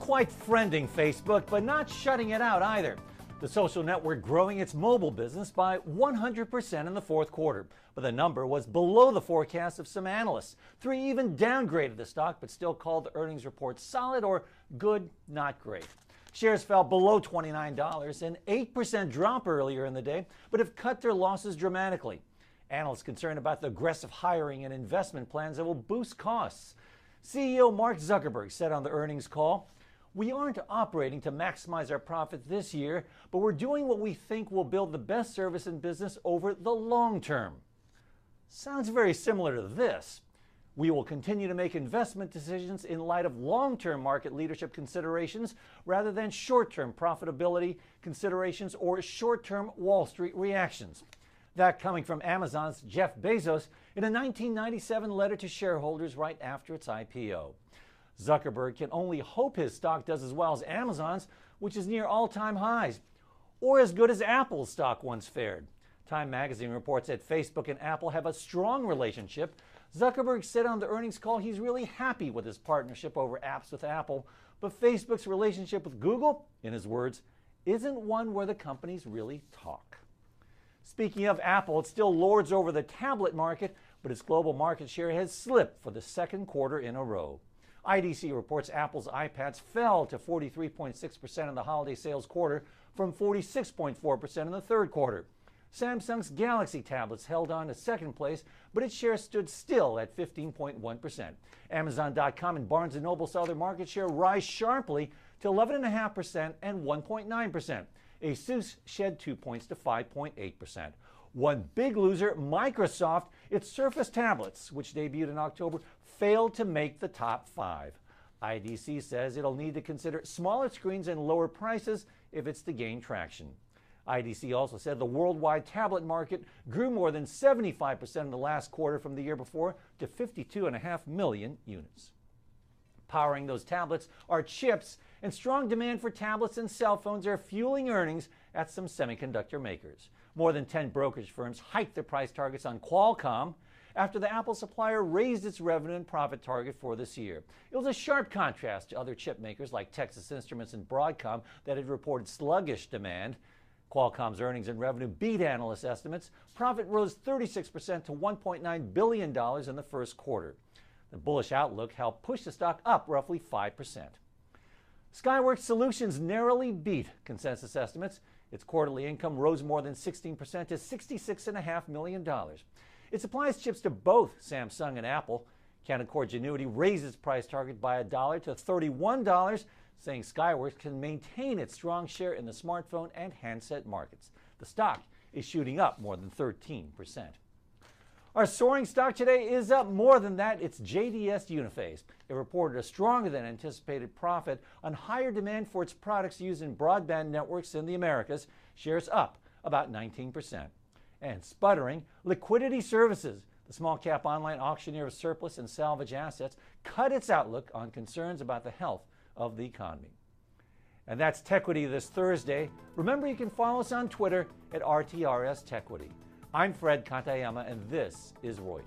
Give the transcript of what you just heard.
quite friending Facebook, but not shutting it out either. The social network growing its mobile business by 100% in the fourth quarter, but the number was below the forecast of some analysts. Three even downgraded the stock, but still called the earnings report solid or good, not great. Shares fell below $29, an 8% drop earlier in the day, but have cut their losses dramatically. Analysts concerned about the aggressive hiring and investment plans that will boost costs. CEO Mark Zuckerberg said on the earnings call, "We aren't operating to maximize our profit this year, but we're doing what we think will build the best service in business over the long term." Sounds very similar to this. "We will continue to make investment decisions in light of long-term market leadership considerations rather than short-term profitability considerations or short-term Wall Street reactions." That coming from Amazon's Jeff Bezos in a 1997 letter to shareholders right after its IPO. Zuckerberg can only hope his stock does as well as Amazon's, which is near all-time highs, or as good as Apple's stock once fared. Time magazine reports that Facebook and Apple have a strong relationship. Zuckerberg said on the earnings call he's really happy with his partnership over apps with Apple, but Facebook's relationship with Google, in his words, isn't one where the companies really talk. Speaking of Apple, it still lords over the tablet market, but its global market share has slipped for the second quarter in a row. IDC reports Apple's iPads fell to 43.6% in the holiday sales quarter from 46.4% in the third quarter. Samsung's Galaxy tablets held on to second place, but its share stood still at 15.1%. Amazon.com and Barnes & Noble saw their market share rise sharply to 11.5% and 1.9%. Asus shed 2 points to 5.8%. One big loser, Microsoft, its Surface tablets, which debuted in October, failed to make the top 5. IDC says it'll need to consider smaller screens and lower prices if it's to gain traction. IDC also said the worldwide tablet market grew more than 75% in the last quarter from the year before to 52.5 million units. Powering those tablets are chips, and strong demand for tablets and cell phones are fueling earnings at some semiconductor makers. More than 10 brokerage firms hiked their price targets on Qualcomm after the Apple supplier raised its revenue and profit target for this year. It was a sharp contrast to other chip makers like Texas Instruments and Broadcom that had reported sluggish demand. Qualcomm's earnings and revenue beat analyst estimates. Profit rose 36% to $1.9 billion in the first quarter. The bullish outlook helped push the stock up roughly 5%. Skyworks Solutions narrowly beat consensus estimates. Its quarterly income rose more than 16% to $66.5 million. It supplies chips to both Samsung and Apple. Canaccord Genuity raised its price target by $1 to $31, saying Skyworks can maintain its strong share in the smartphone and handset markets. The stock is shooting up more than 13%. Our soaring stock today is up more than that. It's JDS Uniphase. It reported a stronger than anticipated profit on higher demand for its products used in broadband networks in the Americas. Shares up about 19%. And sputtering, Liquidity Services, the small cap online auctioneer of surplus and salvage assets, cut its outlook on concerns about the health of the economy. And that's Techquity this Thursday. Remember, you can follow us on Twitter at RTRS Techquity. I'm Fred Katayama, and this is Reuters.